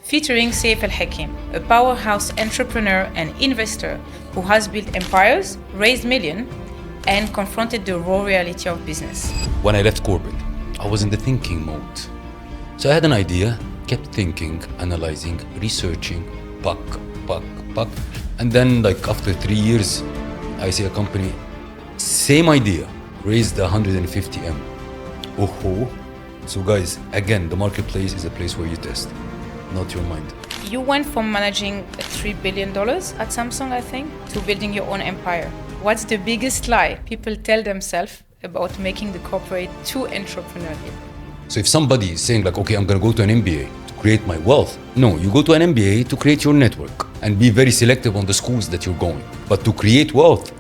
featuring Seif El Hakim, a powerhouse entrepreneur and investor who has built empires, raised millions, and confronted the raw reality of business. When I left corporate, I was in the thinking mode. So I had an idea, kept thinking, analyzing, researching, puck. And then after 3 years, I see a company, same idea, raised 150M. Oh. So guys, again, the marketplace is a place where you test, not your mind. You went from managing $3 billion at Samsung, I think, to building your own empire. What's the biggest lie people tell themselves about making the corporate too entrepreneurial? So if somebody is saying okay, I'm gonna go to an MBA to create my wealth, no, you go to an MBA to create your network and be very selective on the schools that you're going. But to create wealth,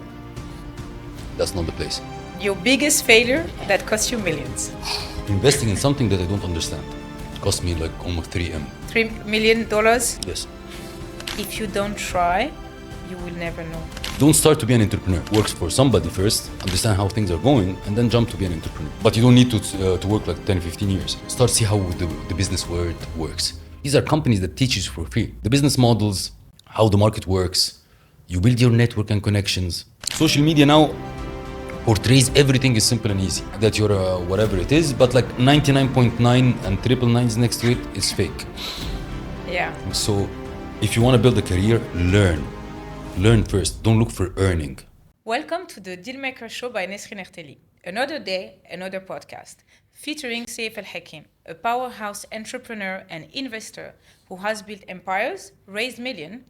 that's not the place. Your biggest failure that cost you millions. Investing in something that I don't understand. It cost me almost 3M. $3 million? Yes. If you don't try, you will never know. Don't start to be an entrepreneur. Work for somebody first, understand how things are going, and then jump to be an entrepreneur. But you don't need to work 10, 15 years. Start see how the business world works. These are companies that teach you for free. The business models, how the market works. You build your network and connections. Social media now portrays everything is simple and easy. That you're whatever it is, but 99.9 and triple nines next to it is fake. Yeah. So if you want to build a career, learn. Learn first. Don't look for earning. Welcome to the DealMaker show by Nessrine Hertelli. Another day, another podcast, featuring Seif El Hakim, a powerhouse entrepreneur and investor who has built empires, raised millions,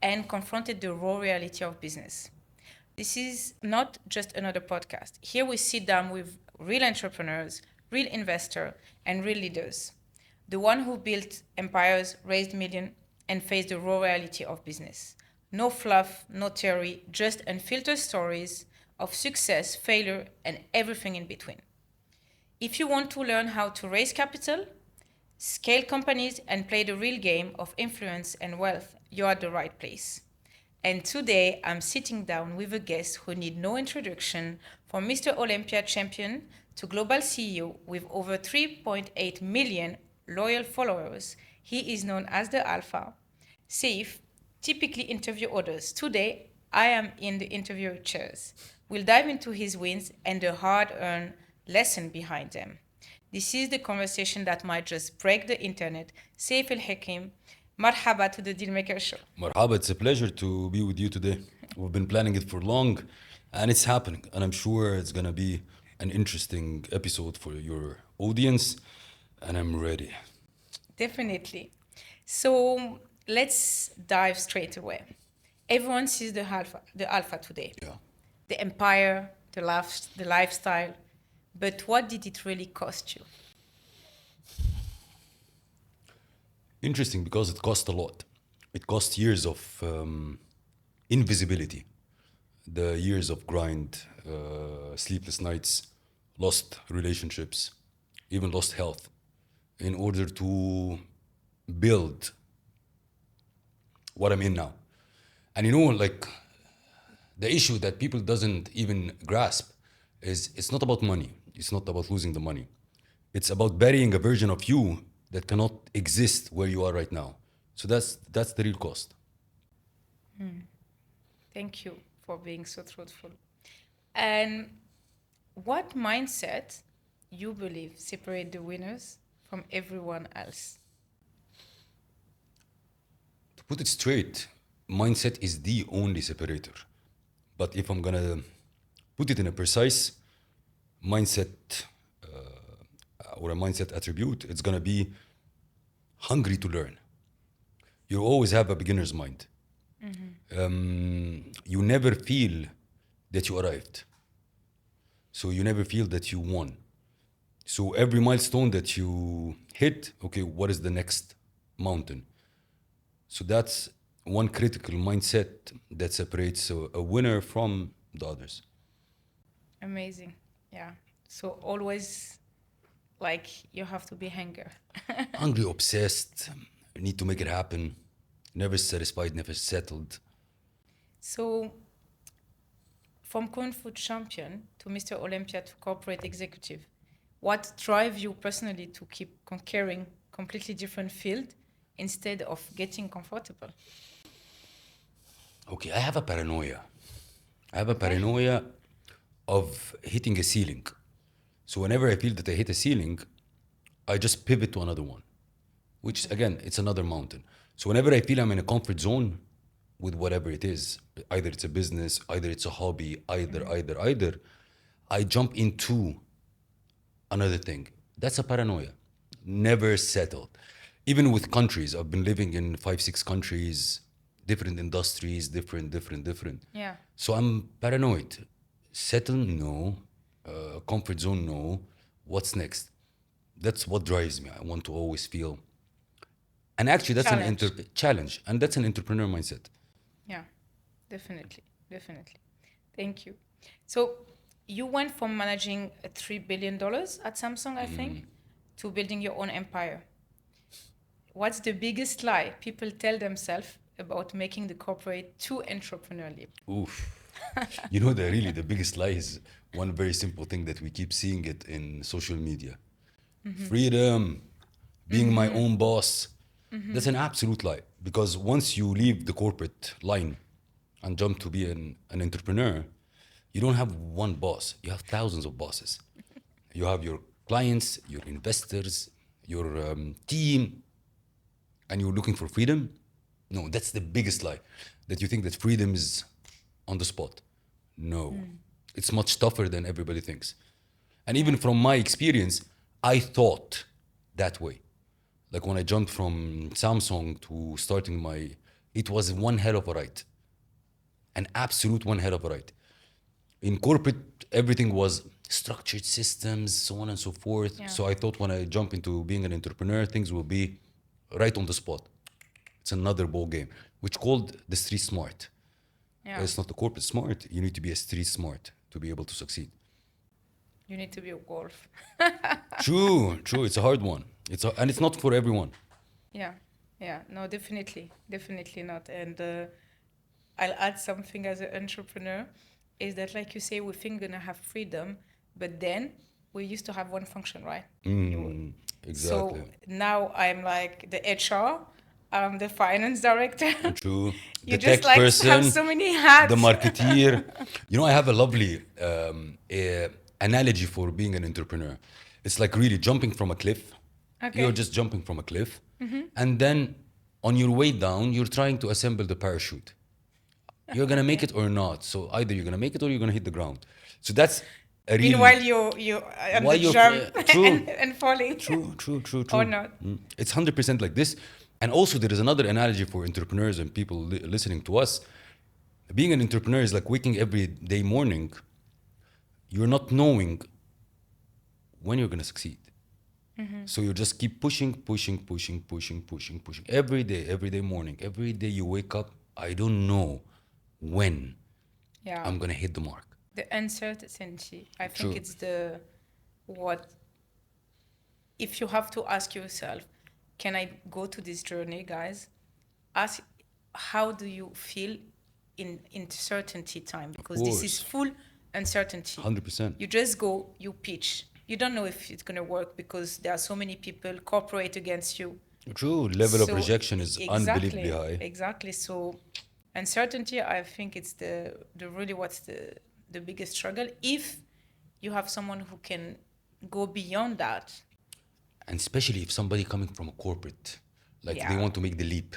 and confronted the raw reality of business. This is not just another podcast. Here we sit down with real entrepreneurs, real investors, and real leaders. The one who built empires, raised millions, and faced the raw reality of business. No fluff, no theory, just unfiltered stories of success, failure, and everything in between. If you want to learn how to raise capital, scale companies, and play the real game of influence and wealth, you're at the right place. And today, I'm sitting down with a guest who needs no introduction, from Mr. Olympia champion to global CEO with over 3.8 million loyal followers. He is known as the Alpha. Seif typically interview others. Today, I am in the interviewer chairs. We'll dive into his wins and the hard-earned lesson behind them. This is the conversation that might just break the internet. Seif El Hakim, marhaba to the DealMaker show. Marhaba, it's a pleasure to be with you today. We've been planning it for long, and it's happening. And I'm sure it's going to be an interesting episode for your audience, and I'm ready. Definitely. So let's dive straight away. Everyone sees the alpha today. Yeah. The empire, the lifestyle. But what did it really cost you? Interesting, because it cost a lot. It cost years of invisibility, the years of grind, sleepless nights, lost relationships, even lost health, in order to build what I'm in now. And the issue that people doesn't even grasp is it's not about money. It's not about losing the money. It's about burying a version of you that cannot exist where you are right now. So that's the real cost. Thank you for being so truthful. And what mindset you believe separate the winners from everyone else? To put it straight, mindset is the only separator. But if I'm gonna put it in a precise mindset or a mindset attribute, it's gonna be hungry to learn. You always have a beginner's mind. You never feel that you arrived. So you never feel that you won. So every milestone that you hit, okay, what is the next mountain? So that's one critical mindset that separates a winner from the others. Amazing. Yeah. So always you have to be hungry. Hungry, obsessed, need to make it happen, never satisfied, never settled. So from Kung Fu champion to Mr. Olympia to corporate executive, what drives you personally to keep conquering completely different field instead of getting comfortable? Okay, I have a paranoia. Of hitting a ceiling. So whenever I feel that I hit a ceiling, I just pivot to another one, which again, it's another mountain. So whenever I feel I'm in a comfort zone with whatever it is, either it's a business, either it's a hobby, either, I jump into another thing. That's a paranoia. Never settled. Even with countries, I've been living in 5, 6 countries, different industries, different. Yeah. So I'm paranoid. Settle, no. Comfort zone, no. What's next? That's what drives me. I want to always feel. And actually, that's Challenge. an challenge. And that's an entrepreneur mindset. Yeah, definitely. Thank you. So you went from managing $3 billion at Samsung, I think, to building your own empire. What's the biggest lie people tell themselves about making the corporate too entrepreneurial? Oof. You know, the biggest lie is one very simple thing that we keep seeing it in social media. Freedom, being my own boss. That's an absolute lie. Because once you leave the corporate line and jump to be an entrepreneur, you don't have one boss. You have thousands of bosses. You have your clients, your investors, your team, and you're looking for freedom. No, that's the biggest lie. That you think that freedom is on the spot. No, it's much tougher than everybody thinks. And even from my experience, I thought that way. Like when I jumped from Samsung to starting it was one hell of a ride. An absolute one hell of a ride. In corporate, everything was structured systems, so on and so forth. Yeah. So I thought when I jump into being an entrepreneur, things will be right on the spot. It's another ball game, which called the street smart. Yeah. It's not the corporate smart. You need to be a street smart to be able to succeed. You need to be a wolf. True. It's a hard one. And it's not for everyone. Yeah. No, definitely not. And I'll add something as an entrepreneur, is that like you say, we think we're gonna have freedom, but then we used to have one function, right? Exactly. So now I'm like the HR, I'm the finance director. True. You The just tech like person, have so many hats. the marketeer. You know, I have a lovely analogy for being an entrepreneur. It's like really jumping from a cliff. Okay. You're just jumping from a cliff. And then on your way down, you're trying to assemble the parachute. You're going to make it or not. So either you're going to make it or you're going to hit the ground. So that's a real... Meanwhile, you're on While the you're- jump true. and falling. True. Or not. It's 100% like this. And also there is another analogy for entrepreneurs and people listening to us. Being an entrepreneur is like waking every day morning. You're not knowing when you're going to succeed. So you just keep pushing. Every day morning, every day you wake up, I don't know when Yeah. I'm going to hit the mark. The uncertainty. I think True. it's if you have to ask yourself, can I go to this journey, guys? Ask, how do you feel in uncertainty time? Because this is full uncertainty. 100%. You just go, you pitch. You don't know if it's going to work because there are so many people cooperate against you. True. Level of So, rejection is unbelievably high. Exactly. So uncertainty, I think it's the really what's the biggest struggle. If you have someone who can go beyond that. And especially if somebody coming from a corporate, like they Yeah. want to make the leap.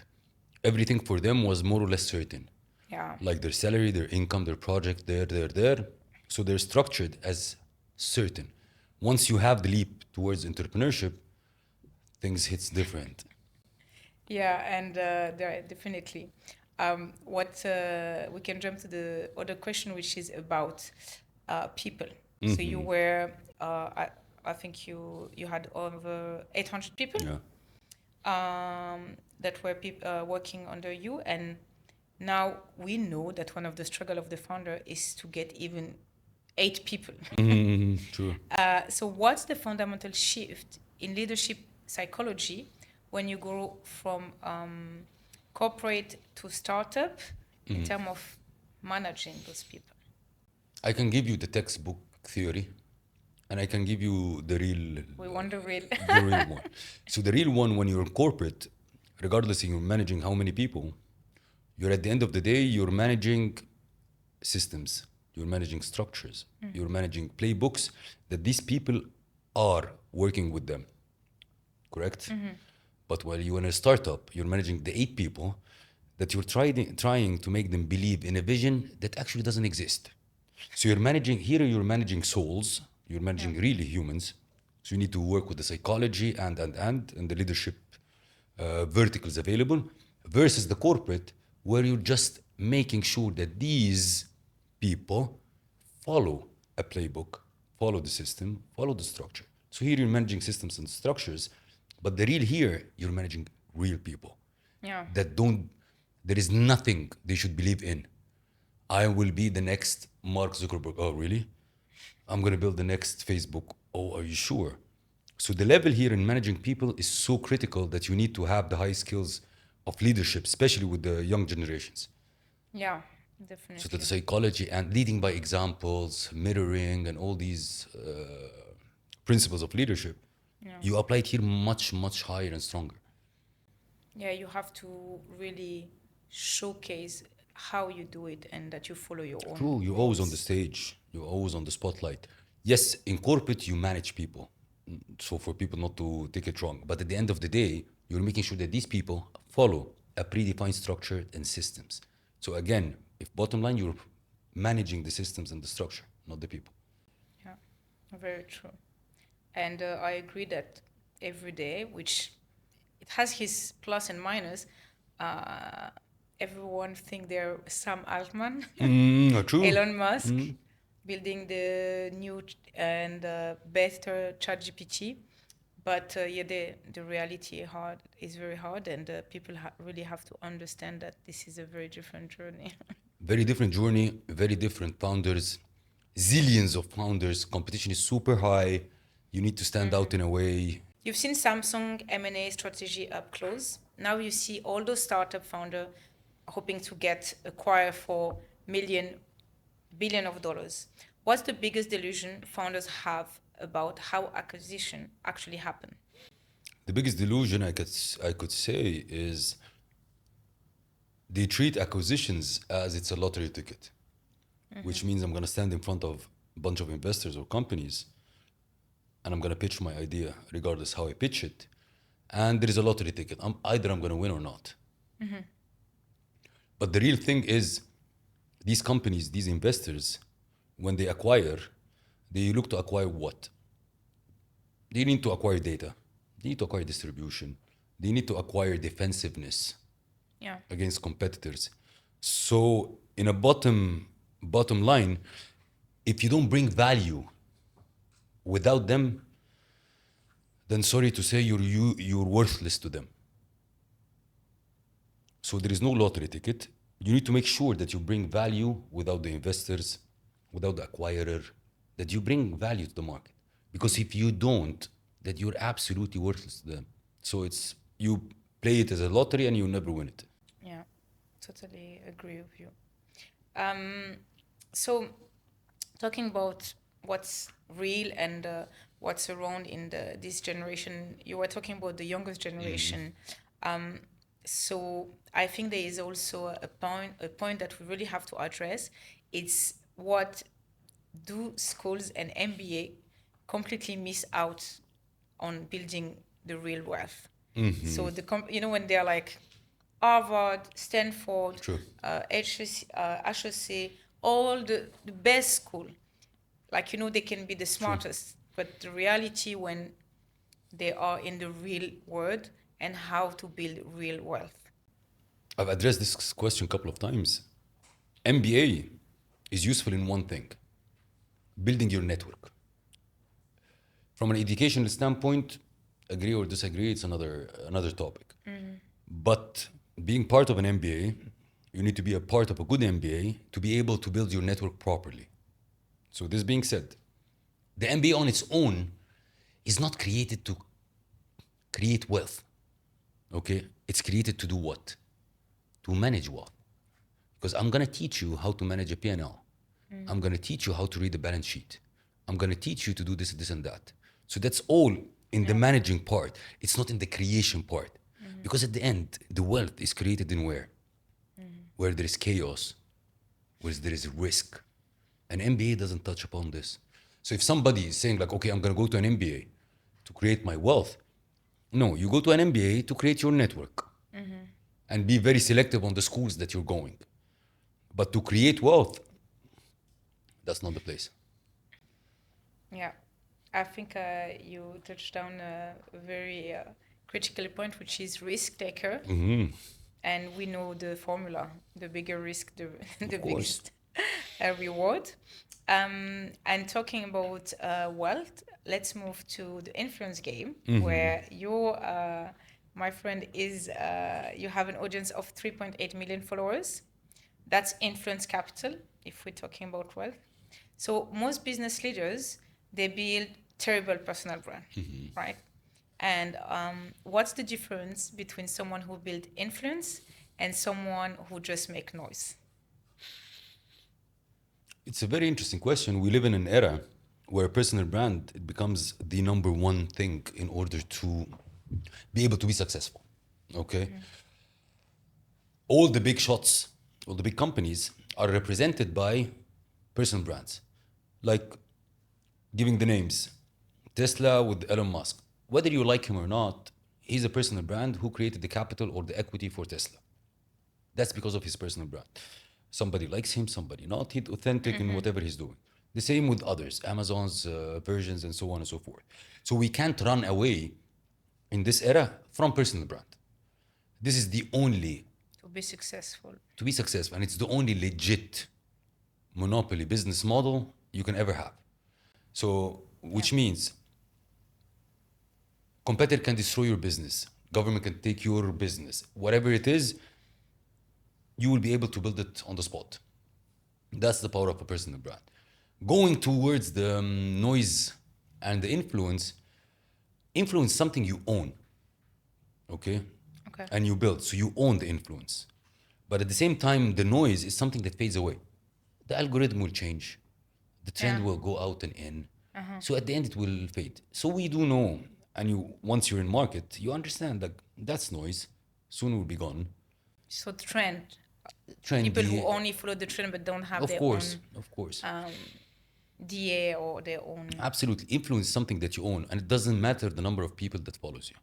Everything for them was more or less certain. Yeah. Like their salary, their income, their project, there. So they're structured as certain. Once you have the leap towards entrepreneurship, things hits different. Yeah, and there definitely. We can jump to the other question, which is about people. So you were, I think you had over 800 people that were working under you, and now we know that one of the struggle of the founder is to get even 8 people. True. So what's the fundamental shift in leadership psychology when you go from corporate to startup in terms of managing those people? I can give you the textbook theory, and I can give you the real... We want the real. the real one. So the real one, when you're in corporate, regardless you're managing how many people, you're at the end of the day, you're managing systems, you're managing structures, you're managing playbooks that these people are working with them, correct? But while you're in a startup, you're managing the 8 people that you're trying to make them believe in a vision that actually doesn't exist. So you're managing souls, you're managing really humans. So you need to work with the psychology and the leadership verticals available versus the corporate where you're just making sure that these people follow a playbook, follow the system, follow the structure. So here you're managing systems and structures, but the real here, you're managing real people that there is nothing they should believe in. I will be the next Mark Zuckerberg. Oh, really? I'm going to build the next Facebook. Oh, are you sure? So the level here in managing people is so critical that you need to have the high skills of leadership, especially with the young generations. Yeah, definitely. So that the psychology and leading by examples, mirroring, and all these principles of leadership, you apply it here much, much higher and stronger. Yeah, you have to really showcase how you do it and that you follow your own True, you're always on the stage. You're always on the spotlight. Yes, in corporate, you manage people. So for people not to take it wrong. But at the end of the day, you're making sure that these people follow a predefined structure and systems. So again, if bottom line, you're managing the systems and the structure, not the people. Yeah, very true. And I agree that every day, which it has his plus and minus, everyone think they're Sam Altman, True. Elon Musk, building the new and better ChatGPT. But yeah, the reality is very hard, and people really have to understand that this is a very different journey. Very different journey, very different founders, zillions of founders. Competition is super high. You need to stand out in a way. You've seen Samsung M&A strategy up close. Now you see all those startup founders hoping to get acquired for billion of dollars. What's the biggest delusion founders have about how acquisition actually happen? The biggest delusion I could say is they treat acquisitions as it's a lottery ticket, which means I'm going to stand in front of a bunch of investors or companies and I'm going to pitch my idea regardless how I pitch it. And there is a lottery ticket. Either I'm going to win or not. But the real thing is these companies, these investors, when they acquire, they look to acquire what? They need to acquire data. They need to acquire distribution. They need to acquire defensiveness against competitors. So in a bottom line, if you don't bring value without them, then sorry to say you're worthless to them. So there is no lottery ticket. You need to make sure that you bring value without the investors, without the acquirer, that you bring value to the market. Because if you don't, that you're absolutely worthless to them. So you play it as a lottery and you never win it. Yeah, totally agree with you. So talking about what's real and what's around in this generation, you were talking about the youngest generation. So I think there is also a point that we really have to address. It's what do schools and MBA completely miss out on building the real wealth. So when they're like Harvard, Stanford, HEC, all the best school, like they can be the smartest, but the reality when they are in the real world and how to build real wealth. I've addressed this question a couple of times. MBA is useful in one thing: building your network. From an educational standpoint, agree or disagree, it's another topic. But being part of an MBA, you need to be a part of a good MBA to be able to build your network properly. So this being said, the MBA on its own is not created to create wealth. Okay? It's created to do what? To manage wealth. Because I'm going to teach you how to manage a P&L. I'm going to teach you how to read the balance sheet. I'm going to teach you to do this and that. So that's all in the managing part. It's not in the creation part. Because at the end, the wealth is created in where? Where there is chaos, where there is risk. An MBA doesn't touch upon this. So if somebody is saying like, okay, I'm going to go to an MBA to create my wealth. No, you go to an MBA to create your network and be very selective on the schools that you're going. But to create wealth, that's not the place. Yeah, I think you touched on a very critical point, which is risk taker. And we know the formula: the bigger risk, the biggest reward. And talking about wealth, let's move to the influence game, where you, my friend, you have an audience of 3.8 million followers. That's influence capital, if we're talking about wealth. So most business leaders, they build terrible personal brand, right? And what's the difference between someone who build influence and someone who just make noise? It's a very interesting question. We live in an era where personal brand, it becomes the number one thing in order to be able to be successful, okay? All the big shots, all the big companies are represented by personal brands. Like giving the names, Tesla with Elon Musk. Whether you like him or not, he's a personal brand who created the capital or the equity for Tesla. That's because of his personal brand. Somebody likes him, somebody not. He's authentic in whatever he's doing. The same with others, Amazon's versions and so on and so forth. So we can't run away in this era from personal brand. This is the only... To be successful. To be successful. And it's the only legit monopoly business model you can ever have. So, which means competitor can destroy your business. Government can take your business. Whatever it is, you will be able to build it on the spot. That's the power of a personal brand. Going towards the noise and the influence is something you own, okay? And you build, so you own the influence. But at the same time, the noise is something that fades away. The algorithm will change. The trend will go out and in. So at the end, it will fade. So we do know, and once you're in market, you understand that that's noise. Soon will be gone. So trend. Trendy. People who only follow the trend but don't have their own DA or their own... Absolutely. Influence is something that you own, and it doesn't matter the number of people that follows you.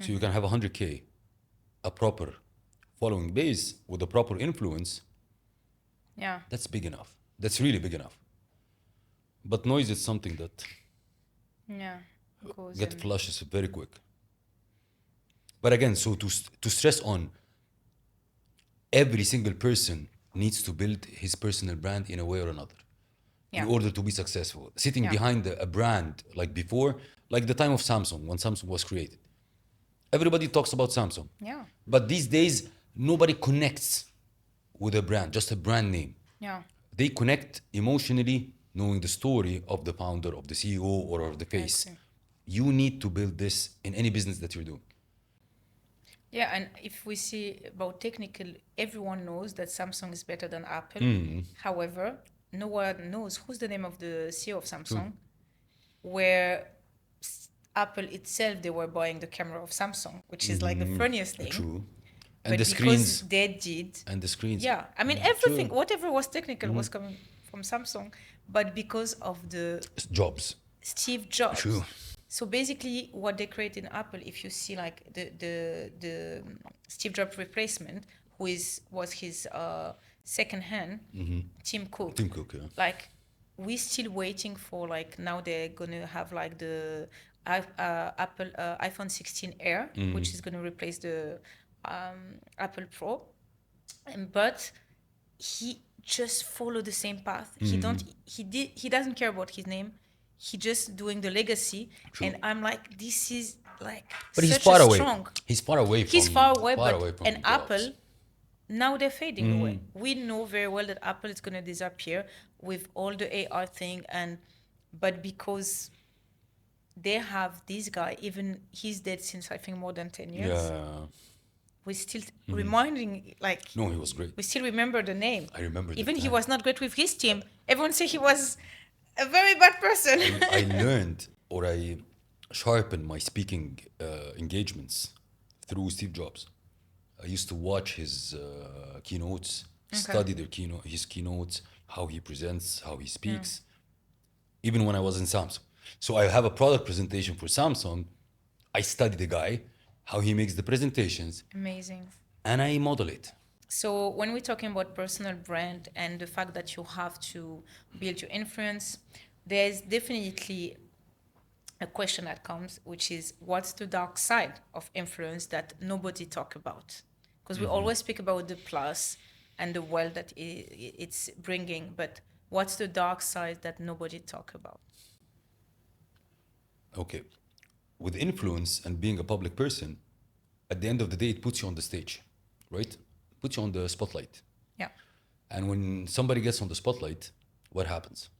So you can have 100K, a proper following base with a proper influence. Yeah. That's big enough. That's really big enough. But noise is something that get flushes very quick. But again, so to stress on, every single person needs to build his personal brand in a way or another in order to be successful. Sitting behind a brand like before, like the time of Samsung, when Samsung was created. Everybody talks about Samsung. Yeah. But these days, nobody connects with a brand, just a brand name. Yeah. They connect emotionally, knowing the story of the founder, of the CEO, or of the face. You need to build this in any business that you're doing. Yeah, and if we see about technical, everyone knows that Samsung is better than Apple. However, no one knows who's the name of the CEO of Samsung, where Apple itself, they were buying the camera of Samsung, which is like the funniest thing. True. And but the screens. They did. And the screens. Yeah, I mean, everything, whatever was technical was coming from Samsung, but because of the... Steve Jobs. True. So basically, what they create in Apple, if you see like the Steve Jobs replacement, was his second hand, Tim Cook. Tim Cook, yeah. Like, we're still waiting for like, now they're gonna have like the Apple iPhone 16 Air, which is gonna replace the Apple Pro, but he just followed the same path. He doesn't care about his name. He just doing the legacy. True. And I'm like, this is like, but such he's far away. Strong. He's far away. He's far away, from Apple, now they're fading away. We know very well that Apple is gonna disappear with all the AR thing, but because they have this guy, even he's dead since I think more than 10 years. Yeah. We still reminding like. No, he was great. We still remember the name. I remember. Even he was not great with his team. Everyone say he was a very bad person. I learned, or I sharpened my speaking engagements through Steve Jobs. I used to watch his keynotes, study his keynotes, how he presents, how he speaks, even when I was in Samsung. So I have a product presentation for Samsung. I study the guy, how he makes the presentations, Amazing. and I model it. So when we're talking about personal brand and the fact that you have to build your influence, there's definitely a question that comes, which is what's the dark side of influence that nobody talk about? Because we always speak about the plus and the wealth that it's bringing, but what's the dark side that nobody talk about? Okay. With influence and being a public person, at the end of the day, it puts you on the stage, right? Puts you on the spotlight. Yeah, And when somebody gets on the spotlight, what happens?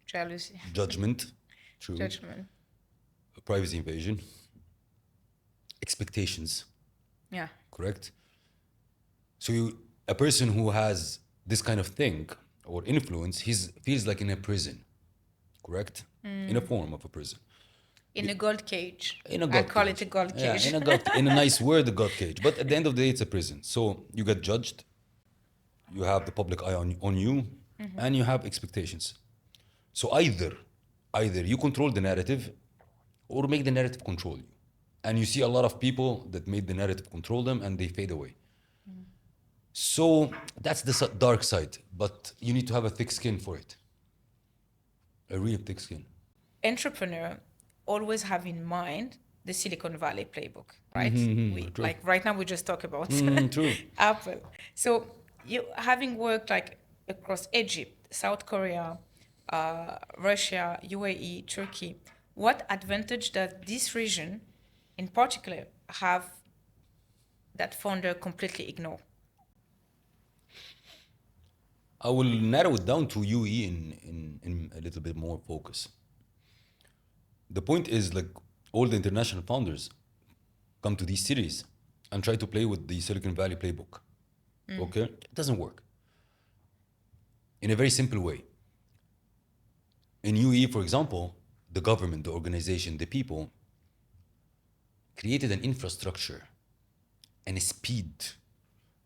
jealousy, Judgment, true. judgment. Privacy invasion, expectations, Yeah, correct? So a person who has this kind of thing or influence, he feels like in a prison, correct? In a form of a prison. in a gold cage. In a I God call cage. it a gold Yeah, cage. in a nice word, a God cage. But at the end of the day, it's a prison. So you get judged, you have the public eye on you, and you have expectations. So either you control the narrative or make the narrative control you. And you see a lot of people that made the narrative control them and they fade away. So that's the dark side, but you need to have a thick skin for it. A real thick skin. Entrepreneur always have in mind the Silicon Valley playbook, right? True. Like right now we just talk about True. Apple. So you having worked like across Egypt, South Korea, Russia, UAE, Turkey, what advantage does this region in particular have that founder completely ignore? I will narrow it down to UE in a little bit more focus. The point is like all the international founders come to these cities and try to play with the Silicon Valley playbook. Okay? It doesn't work. In a very simple way. In UAE, for example, the government, the organization, the people created an infrastructure and a speed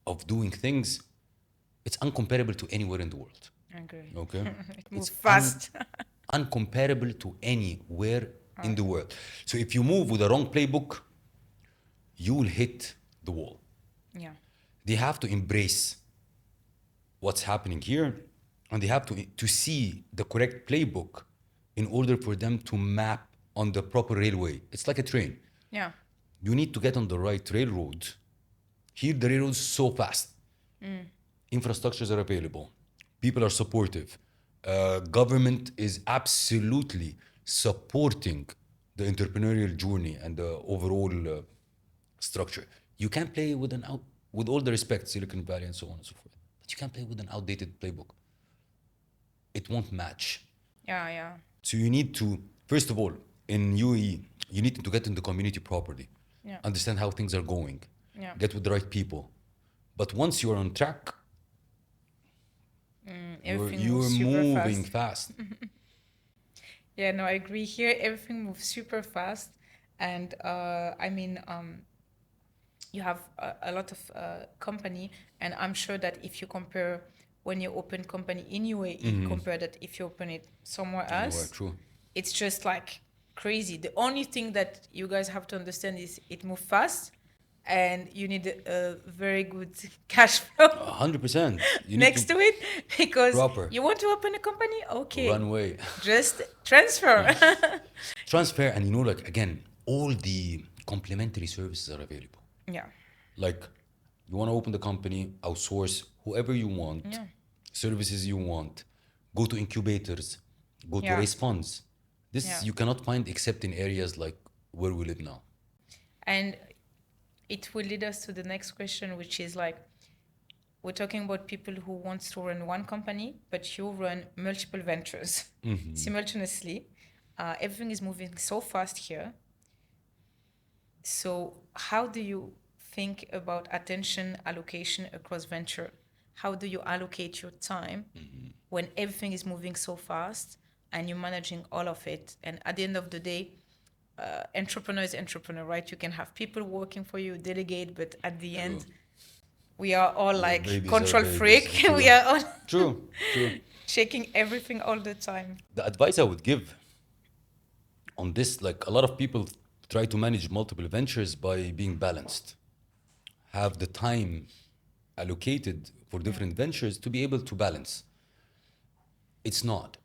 of doing things. It's uncomparable to anywhere in the world. I agree. Okay? It moves It's fast. uncomparable to anywhere in the world. So if you move with a wrong playbook, you will hit the wall. Yeah. They have to embrace what's happening here, and they have to see the correct playbook in order for them to map on the proper railway. It's like a train. Yeah. You need to get on the right railroad. Here, the railroad is so fast. Infrastructures are available. People are supportive. Government is absolutely supporting the entrepreneurial journey and the overall structure. You can't play with all the respect, Silicon Valley and so on and so forth, but you can't play with an outdated playbook. It won't match. Yeah, yeah. So you need to, first of all, in UAE, you need to get in the community properly, Yeah. understand how things are going, Yeah. get with the right people. But once you're on track, Everything you're moves super moving fast. fast. Yeah, no, I agree. Here, everything moves super fast, and you have a lot of company, and I'm sure that if you compare when you open company in UAE, compare that if you open it somewhere else, True. it's just like crazy. The only thing that you guys have to understand is it moves fast, and you need a very good cash flow 100%. You next to it, because Proper. you want to open a company, okay, Runway. just transfer. Transfer, and like again, all the complementary services are available. Yeah, Like, you want to open the company, outsource whoever you want, Yeah. services you want, go to incubators, go to Yeah. raise funds. This Yeah. you cannot find except in areas like where we live now. and it will lead us to the next question, which is like, we're talking about people who want to run one company, but you run multiple ventures simultaneously. Everything is moving so fast here. So how do you think about attention allocation across venture? How do you allocate your time when everything is moving so fast and you're managing all of it? And at the end of the day, entrepreneur is entrepreneur, right? You can have people working for you, delegate, but at the True. end, we are all like Babies control are babies. freak. True. We are all True. checking everything all the time. The advice I would give on this, like a lot of people try to manage multiple ventures by being balanced, have the time allocated for different ventures to be able to balance. It's not.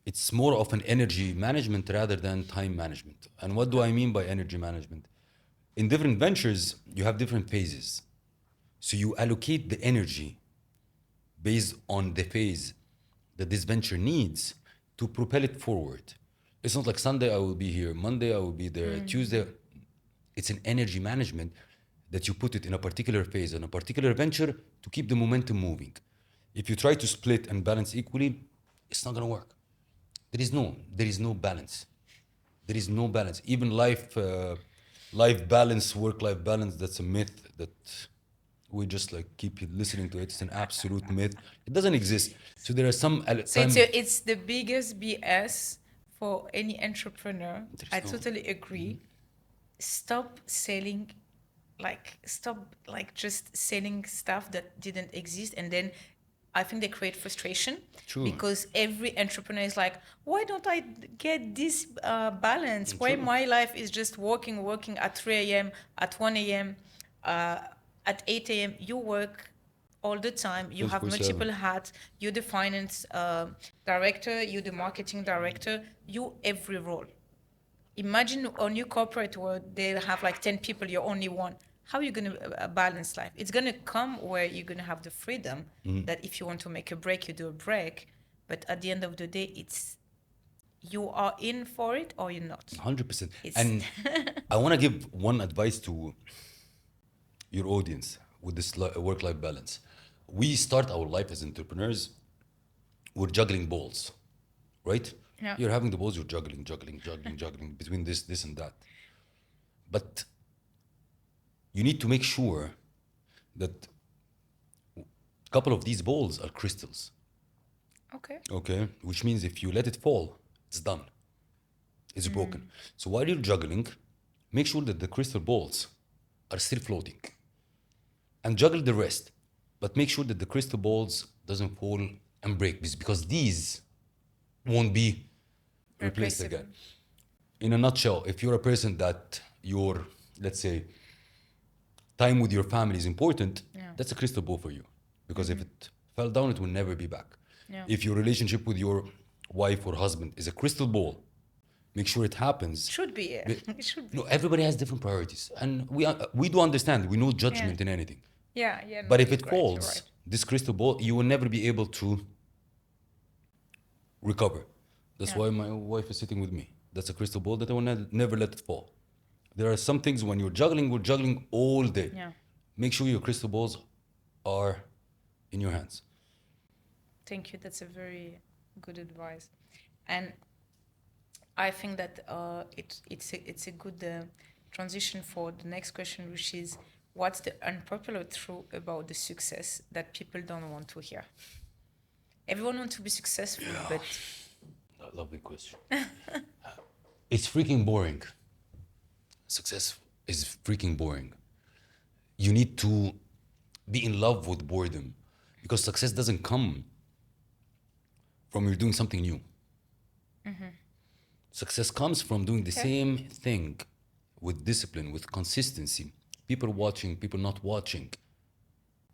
It's more of an energy management rather than time management. And what do I mean by energy management? In different ventures, you have different phases. So you allocate the energy based on the phase that this venture needs to propel it forward. It's not like Sunday I will be here, Monday I will be there, Tuesday. It's an energy management that you put it in a particular phase, in a particular venture to keep the momentum moving. If you try to split and balance equally, it's not gonna work. There is no balance. There is no balance. Even life balance, work-life balance, that's a myth that we just like keep listening to it. It's an absolute myth. It doesn't exist. So there are some So it's the biggest BS for any entrepreneur. I totally agree. Stop selling, stop just selling stuff that didn't exist, and then I think they create frustration. True. Because every entrepreneur is like, why don't I get this balance? Why my life is just working at 3 a.m., at 1 a.m., at 8 a.m. You work all the time. You have 24/7. multiple hats. You're the finance director. You're the marketing director. You every role. Imagine on your corporate world, they have like 10 people, you're only one. How are you going to balance life? It's going to come where you're going to have the freedom that if you want to make a break, you do a break. But at the end of the day, it's you are in for it or you're not. 100%. It's- And I want to give one advice to your audience with this work-life balance. We start our life as entrepreneurs, we're juggling balls, right? Yeah. You're having the balls, you're juggling between this and that. But you need to make sure that a couple of these balls are crystals, Okay. okay? Which means if you let it fall, it's done. It's broken. So while you're juggling, make sure that the crystal balls are still floating. And juggle the rest. But make sure that the crystal balls doesn't fall and break, because these won't be replaced Replaceable. again. In a nutshell, if you're a person that your, let's say, time with your family is important, that's a crystal ball for you. Because if it fell down, it will never be back. Yeah. If your relationship with your wife or husband is a crystal ball, make sure it happens. Should be, yeah. It should be. No, everybody has different priorities. And we do understand, we know judgment in anything. Yeah, yeah. No, But if you're it right, you're falls, right. this crystal ball, you will never be able to recover. That's why my wife is sitting with me. That's a crystal ball that I will never let it fall. There are some things when you're juggling, we're juggling all day. Yeah. Make sure your crystal balls are in your hands. Thank you. That's a very good advice, and I think that it's a good transition for the next question, which is, what's the unpopular truth about the success that people don't want to hear? Everyone wants to be successful, but Lovely question. It's freaking boring. Success is freaking boring. You need to be in love with boredom, because success doesn't come from you doing something new. Success comes from doing the same thing with discipline, with consistency. People watching, people not watching.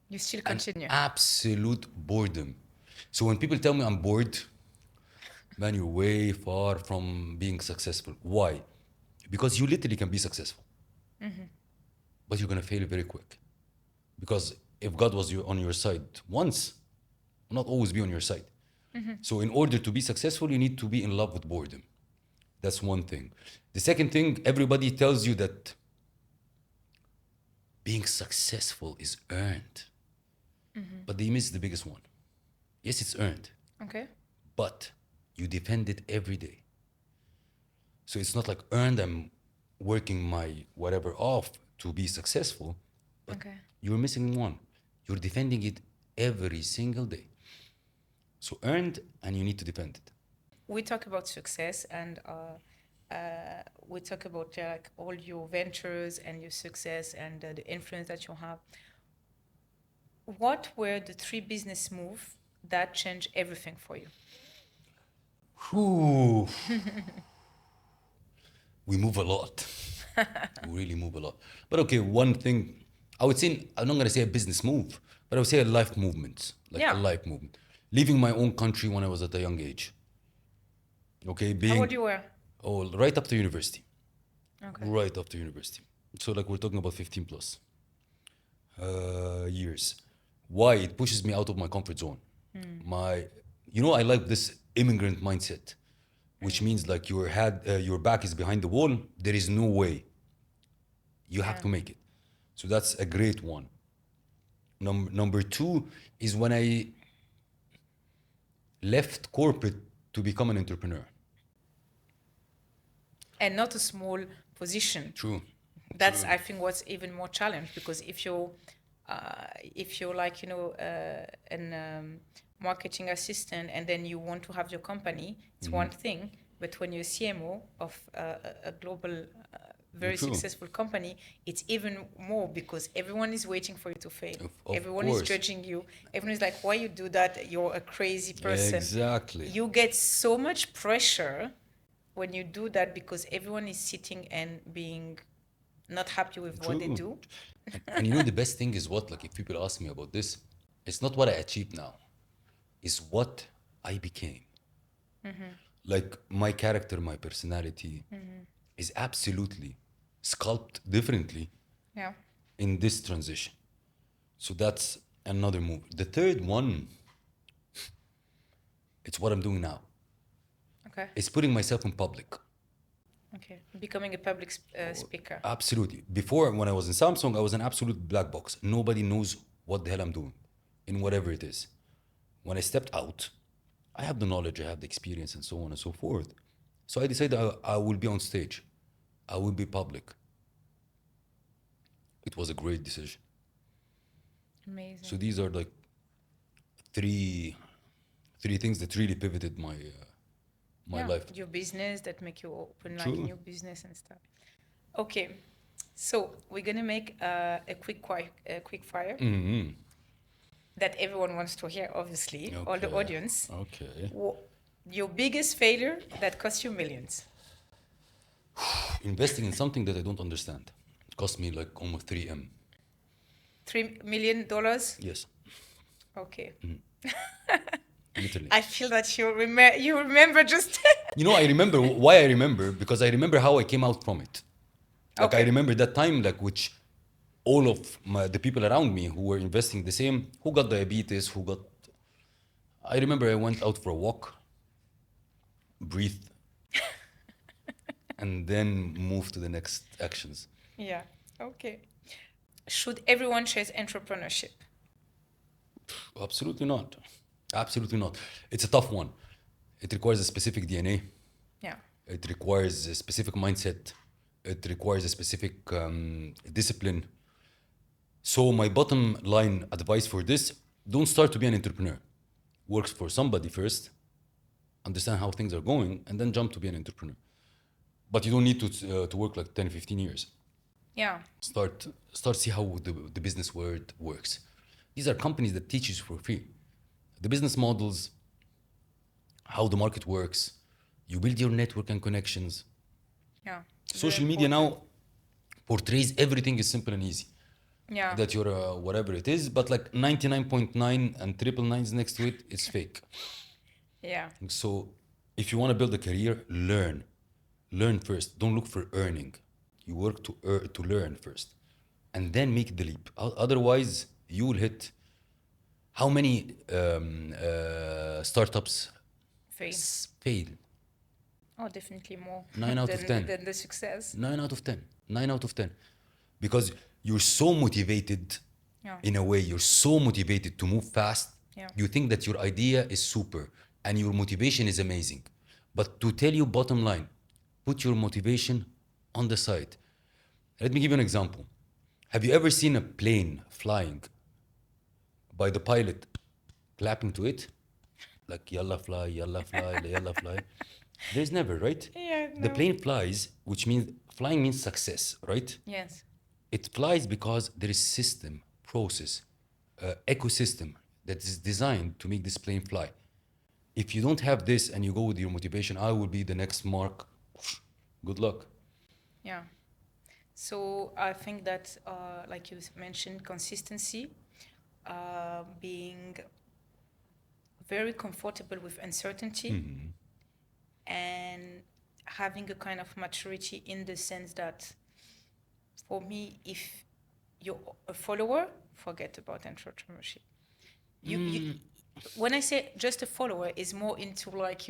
you still And continue. absolute boredom. So when people tell me I'm bored, man, you're way far from being successful. Why? Because you literally can be successful, but you're gonna fail very quick. Because if God was on your side once, will not always be on your side. So in order to be successful, you need to be in love with boredom. That's one thing. The second thing, everybody tells you that being successful is earned. But they miss the biggest one. Yes, it's earned, Okay. but you defend it every day. So it's not like earned, I'm working my whatever off to be successful, but Okay. you're missing one. You're defending it every single day. So earned, and you need to defend it. We talk about success, and we talk about like all your ventures and your success and the influence that you have. What were the 3 business moves that changed everything for you? Whew. We move a lot. We really move a lot. But okay, one thing, I would say, I'm not going to say a business move, but I would say a life movement. Like Yeah. a life movement. Leaving my own country when I was at a young age. Okay, How old you were? right after university. Okay. Right after university. So like we're talking about 15 plus years. Why? It pushes me out of my comfort zone. I like this immigrant mindset, which means like your back is behind the wall. There is no way. You have Yeah. to make it. So that's a great one. Number two is when I left corporate to become an entrepreneur. And not a small position. True. That's True. I think what's even more challenge, because if you're like an marketing assistant and then you want to have your company, it's one thing. But when you're CMO of a global very True. successful company, it's even more, because everyone is waiting for you to fail. Of Everyone course. is judging you. Everyone is like, why you do that? You're a crazy person. Exactly. You get so much pressure when you do that, because everyone is sitting and being not happy with what they True. do. And the best thing is what, like, if people ask me about this, it's not what I achieved now, it's what I became. Like, my character, my personality is absolutely sculpted differently Yeah. in this transition. So that's another move. The third one, it's what I'm doing now. Okay. It's putting myself in public. Okay. Becoming a public speaker. Absolutely. Before, when I was in Samsung, I was an absolute black box. Nobody knows what the hell I'm doing in whatever it is. When I stepped out, I have the knowledge, I have the experience, and so on and so forth. So I decided I will be on stage. I will be public. It was a great decision. Amazing. So these are like three things that really pivoted my life. Your business that make you open like True. new business and stuff. Okay. So we're gonna make a quick fire Mm-hmm. that everyone wants to hear, obviously, all the Okay. audience. Okay. Your biggest failure that cost you millions. Investing in something that I don't understand. It cost me like almost 3M. $3 million? Yes, Okay. literally. I feel that you remember just. I remember why I remember, because I remember how I came out from it. Like, I Okay. remember that time, like, which all of the people around me who were investing the same, who got diabetes, I remember I went out for a walk, breathed, and then moved to the next actions. Yeah. Okay. Should everyone chase entrepreneurship? Absolutely not. Absolutely not. It's a tough one. It requires a specific DNA. Yeah. It requires a specific mindset. It requires a specific discipline. So my bottom line advice for this, don't start to be an entrepreneur. Work for somebody first, understand how things are going, and then jump to be an entrepreneur. But you don't need to work like 10, 15 years. Yeah. Start see how the business world works. These are companies that teach you for free. The business models, how the market works. You build your network and connections. Yeah. Social Very media important. now portrays everything is simple and easy. Yeah. That you're whatever it is, but like 99.9 and triple nines next to it is fake. Yeah. So if you want to build a career, learn first. Don't look for earning. You work to learn first, and then make the leap. Otherwise, you will hit. How many startups Fail. fail? Oh, definitely more. 9 out of 10. Than the success. 9 out of 10. 9 out of 10. Because you're so motivated. Yeah. In a way, you're so motivated to move fast. Yeah. You think that your idea is super and your motivation is amazing. But to tell you bottom line, put your motivation on the side. Let me give you an example. Have you ever seen a plane flying by the pilot clapping to it? Like, yalla fly, yalla fly, yalla fly. There's never, right? Yeah, The no. plane flies, which means flying means success, right? Yes. It flies because there is system, process, ecosystem that is designed to make this plane fly. If you don't have this and you go with your motivation, I will be the next Mark. Good luck. Yeah. So I think that, like you mentioned, consistency, being very comfortable with uncertainty, and having a kind of maturity in the sense that, for me, if you're a follower, forget about entrepreneurship. You when I say just a follower, is more into, like,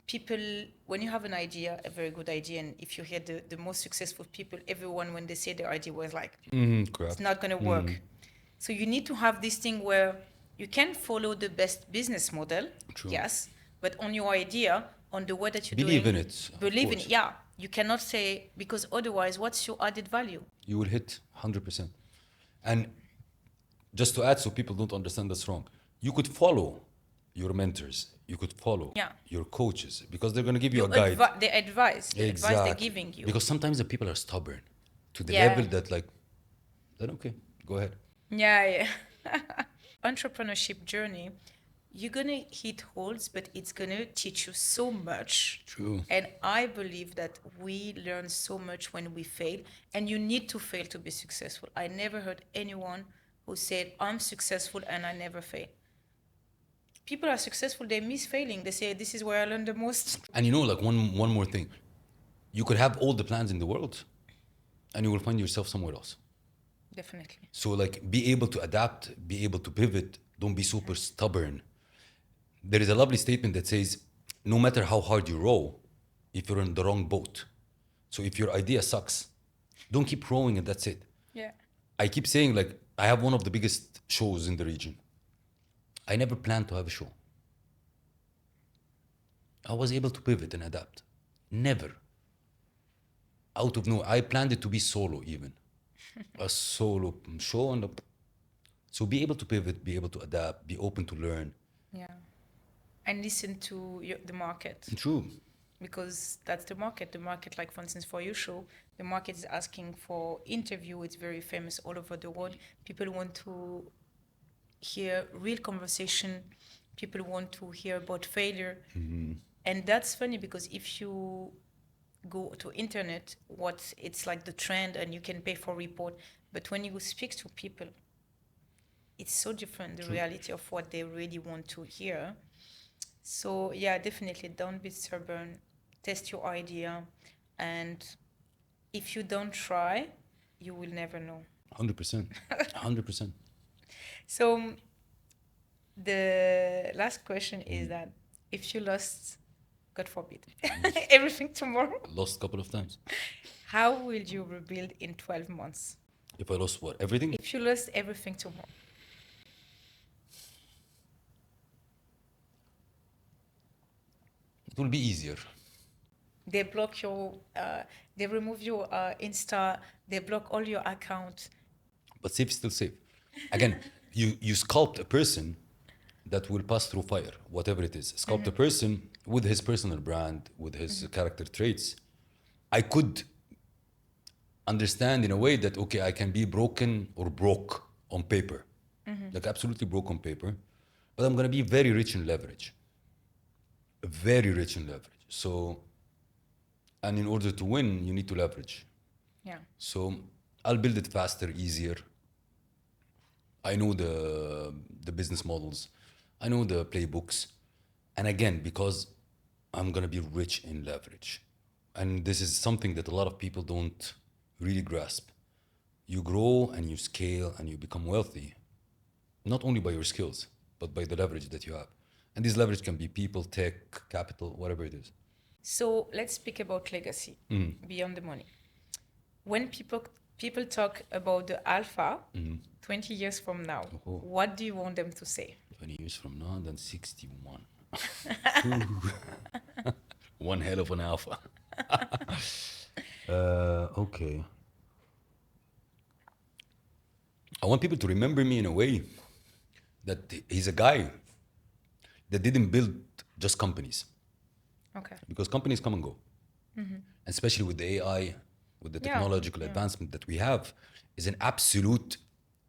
people, when you have an idea, a very good idea, and if you hear the most successful people, everyone, when they say their idea, was like, Correct. it's not going to work. So you need to have this thing where you can follow the best business model. True. Yes, but on your idea, on the way that you're Believe doing, in it. of believe in course. it. Yeah, you cannot say, because otherwise, what's your added value? You will hit 100%. And just to add, so people don't understand this wrong, you could follow your mentors, you could follow Yeah. your coaches, because they're going to give you Your a guide. the advice they're Exactly. giving you. Because sometimes the people are stubborn to the Yeah. level that, like, then okay, go ahead. Yeah. Entrepreneurship journey, you're gonna hit holes, but it's gonna teach you so much. True. And I believe that we learn so much when we fail, and you need to fail to be successful. I never heard anyone who said, I'm successful and I never fail. People are successful, they miss failing. They say, this is where I learned the most. And like one more thing, you could have all the plans in the world, and you will find yourself somewhere else. Definitely. So, like, be able to adapt, be able to pivot. Don't be super stubborn. There is a lovely statement that says, no matter how hard you row, if you're in the wrong boat. So if your idea sucks, don't keep rowing and that's it. Yeah. I keep saying, like, I have one of the biggest shows in the region. I never planned to have a show. I was able to pivot and adapt. Never. Out of nowhere. I planned it to be solo even. A solo show. So be able to pivot, be able to adapt, be open to learn. Yeah. And listen to the market. True. Because that's the market. The market, like, for instance, for your show, the market is asking for interview. It's very famous all over the world. People want to hear real conversation. People want to hear about failure. And that's funny, because if you go to internet, it's like the trend, and you can pay for report. But when you speak to people, it's so different, the reality of what they really want to hear. So yeah, definitely don't be stubborn. Test your idea, and if you don't try, you will never know. 100%. 100%. So the last question is that, if you lost, God forbid, everything tomorrow, Lost a couple of times. how will you rebuild in 12 months? If I lost what? Everything? If you lost everything tomorrow. It will be easier. They block your, they remove your Insta, they block all your accounts. But safe is still safe. Again, you sculpt a person that will pass through fire, whatever it is. Sculpt a person with his personal brand, with his character traits. I could understand in a way that, okay, I can be broken or broke on paper. Like, absolutely broke on paper. But I'm going to be very rich in leverage. Very rich in leverage. So, and in order to win, you need to leverage. Yeah. So I'll build it faster, easier. I know the business models. I know the playbooks. And again, because I'm going to be rich in leverage. And this is something that a lot of people don't really grasp. You grow and you scale and you become wealthy, not only by your skills, but by the leverage that you have. And this leverage can be people, tech, capital, whatever it is. So let's speak about legacy beyond the money. When people talk about the alpha 20 years from now, what do you want them to say? 20 years from now, then 61. One hell of an alpha. Okay. I want people to remember me in a way that he's a guy that didn't build just companies. Okay. Because companies come and go. Especially with the AI, with the Yeah, technological advancement that we have, is an absolute,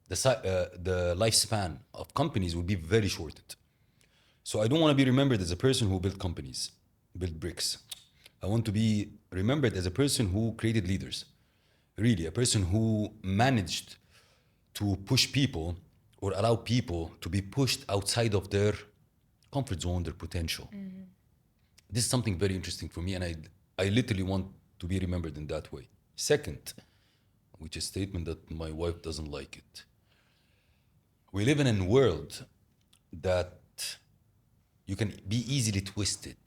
the lifespan of companies will be very shortened. So I don't want to be remembered as a person who built companies, built bricks. I want to be remembered as a person who created leaders. Really, a person who managed to push people or allow people to be pushed outside of their comfort zone, their potential. This is something very interesting for me, and I literally want to be remembered in that way. Second, which is a statement that my wife doesn't like it. We live in a world that you can be easily twisted,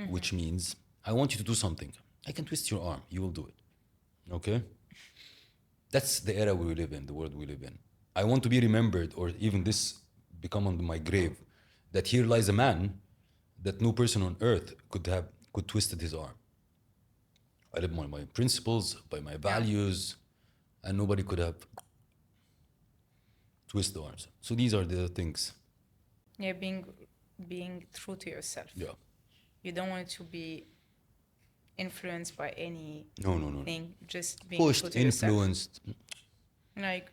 which means I want you to do something. I can twist your arm, you will do it. Okay? That's the era we live in, the world we live in. I want to be remembered, or even this become on my grave, that here lies a man that no person on earth could twisted his arm. I live by my principles, by my values, and nobody could have twist the arms. So these are the things. Yeah, being true to yourself. Yeah. You don't want to be influenced by anything. No. Just being Pushed, true to yourself. influenced. Like,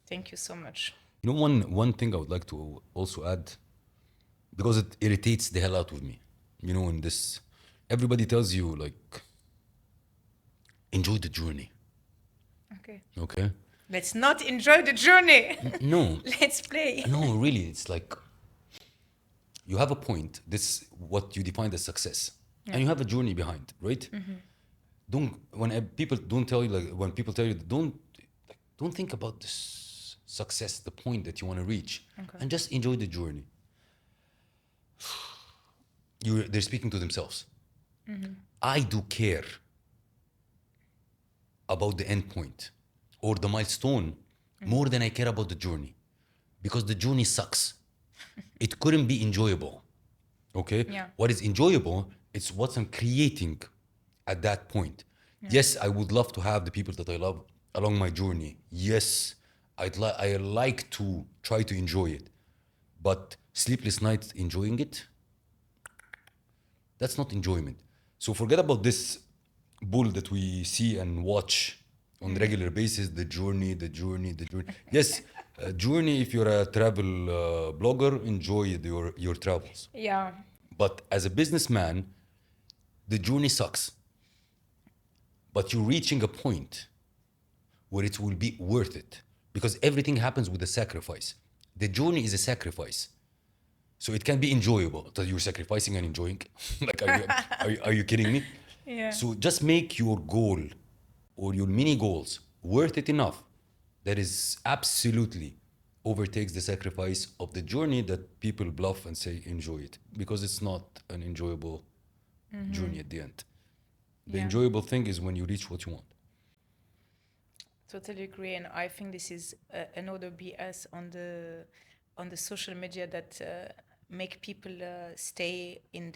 thank you so much. You know, one thing I would like to also add, because it irritates the hell out of me. You know, in this, everybody tells you like, enjoy the journey. Okay. Okay. Let's not enjoy the journey. No. Let's play. No, really, it's like you have a point. This what you define as success, and you have a journey behind, right? People tell you don't think about this success, the point that you want to reach, and just enjoy the journey. They're speaking to themselves. I do care about the end point or the milestone more than I care about the journey, because the journey sucks. It couldn't be enjoyable. Okay? Yeah. What is enjoyable, it's what I'm creating at that point. Yes, I would love to have the people that I love along my journey. Yes, I like to try to enjoy it. But sleepless nights enjoying it, that's not enjoyment. So forget about this bull that we see and watch on a regular basis, the journey. Yes, journey, if you're a travel blogger, enjoy your travels. Yeah. But as a businessman, the journey sucks. But you're reaching a point where it will be worth it, because everything happens with a sacrifice. The journey is a sacrifice. So it can be enjoyable. So you're sacrificing and enjoying. Like, are you kidding me? Yeah. So just make your goal or your mini goals worth it enough that is absolutely overtakes the sacrifice of the journey that people bluff and say enjoy it, because it's not an enjoyable journey at the end. The enjoyable thing is when you reach what you want. Totally agree, and I think this is another BS on the social media that make people stay in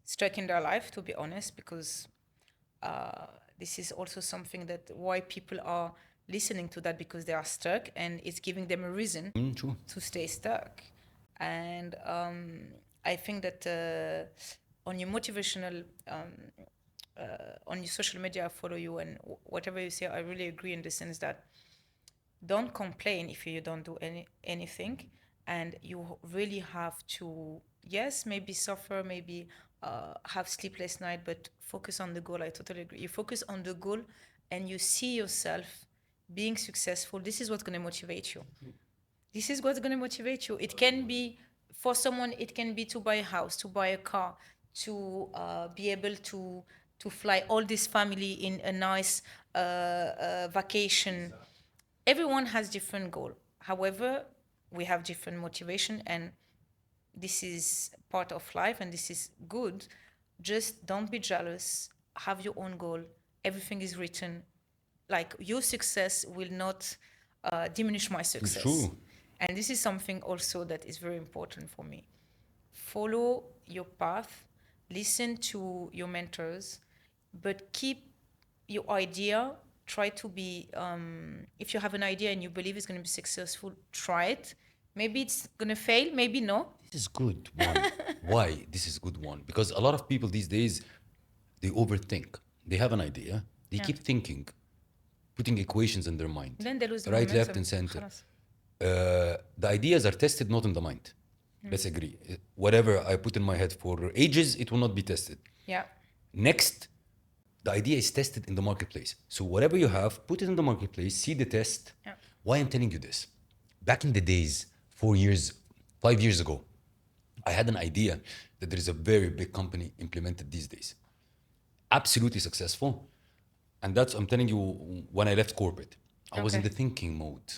stuck in their life. To be honest, because this is also something that why people are listening to that, because they are stuck, and it's giving them a reason True. to stay stuck. And I think that on your motivational on your social media, I follow you, and whatever you say, I really agree in the sense that don't complain if you don't do anything, and you really have to, yes, maybe suffer, maybe have sleepless night, but focus on the goal. I totally agree. You focus on the goal and you see yourself being successful. This is what's going to motivate you. This is what's going to motivate you. It can be, for someone, it can be to buy a house, to buy a car, to be able to fly all this family in a nice vacation. Everyone has different goal. However, we have different motivation, and this is part of life, and this is good. Just don't be jealous. Have your own goal. Everything is written. Like, your success will not diminish my success. It's true. And this is something also that is very important for me. Follow your path, listen to your mentors, but keep your idea. Try to be, if you have an idea and you believe it's going to be successful, try it. Maybe it's gonna fail, maybe no. This is good one. Why this is good one? Because a lot of people these days, they overthink. They have an idea, they keep thinking, putting equations in their mind, Then they lose the right, momentum. left, and center. خلاص. The ideas are tested not in the mind. Let's agree. Whatever I put in my head for ages, it will not be tested. Yeah. Next, the idea is tested in the marketplace. So whatever you have, put it in the marketplace, see the test. Yeah. Why I'm telling you this? Back in the days, 4 years, 5 years ago, I had an idea that there is a very big company implemented these days. Absolutely successful. And that's, I'm telling you, when I left corporate, I was in Okay. the thinking mode.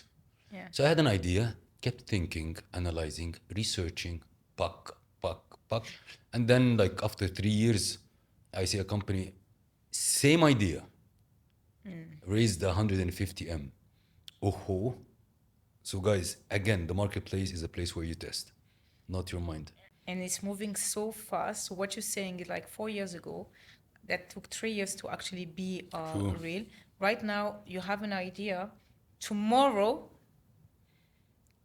Yeah. So I had an idea, kept thinking, analyzing, researching, puck. And then like after 3 years, I see a company, same idea, raised 150M. Oh. So guys, again, the marketplace is a place where you test, not your mind. And it's moving so fast. So what you're saying is like 4 years ago, that took 3 years to actually be True. real. Right now, you have an idea. Tomorrow,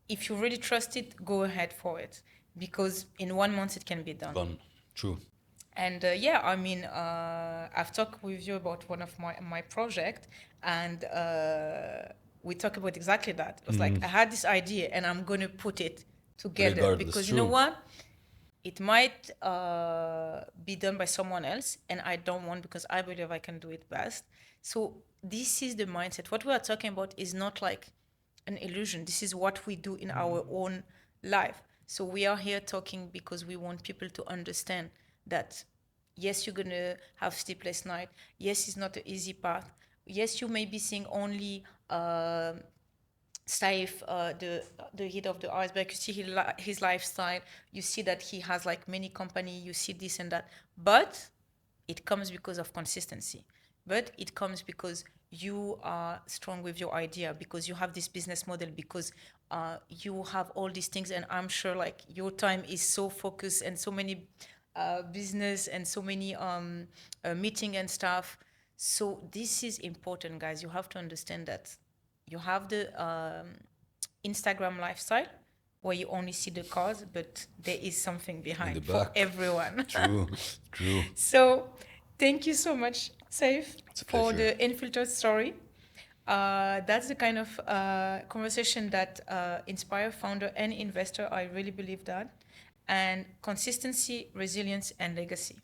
if you really trust it, go ahead for it. Because in 1 month, it can be done. Done. True. And yeah, I mean, I've talked with you about one of my project, and we talk about exactly that. It was like, I had this idea, and I'm going to put it together. Regardless, Because you know true. what? It might be done by someone else, and I don't want, because I believe I can do it best. So this is the mindset. What we are talking about is not like an illusion. This is what we do in our own life. So we are here talking because we want people to understand that, yes, you're going to have sleepless night. Yes, it's not an easy path. Yes, you may be seeing only Saif, the head of the iceberg. You see his lifestyle. You see that he has like many company. You see this and that. But it comes because of consistency. But it comes because you are strong with your idea, because you have this business model, because you have all these things. And I'm sure like your time is so focused, and so many business, and so many meeting and stuff. So this is important, guys. You have to understand that you have the Instagram lifestyle where you only see the cars, but there is something behind for back. everyone. True. So thank you so much, Saif, It's a for pleasure. the unfiltered story. That's the kind of conversation that inspire founder and investor. I really believe that. And consistency, resilience, and legacy.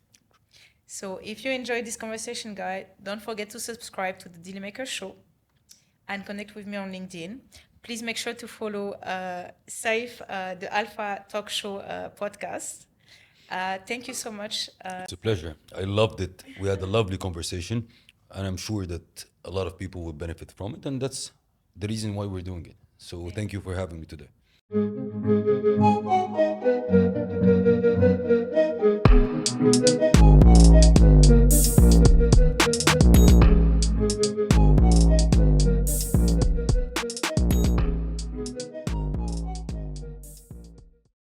So if you enjoyed this conversation, guys, don't forget to subscribe to the DealMaker show and connect with me on LinkedIn. Please make sure to follow Saif, the Alpha Talk Show podcast. Thank you so much. It's a pleasure. I loved it. We had a lovely conversation, and I'm sure that a lot of people will benefit from it, and that's the reason why we're doing it. So thank you for having me today.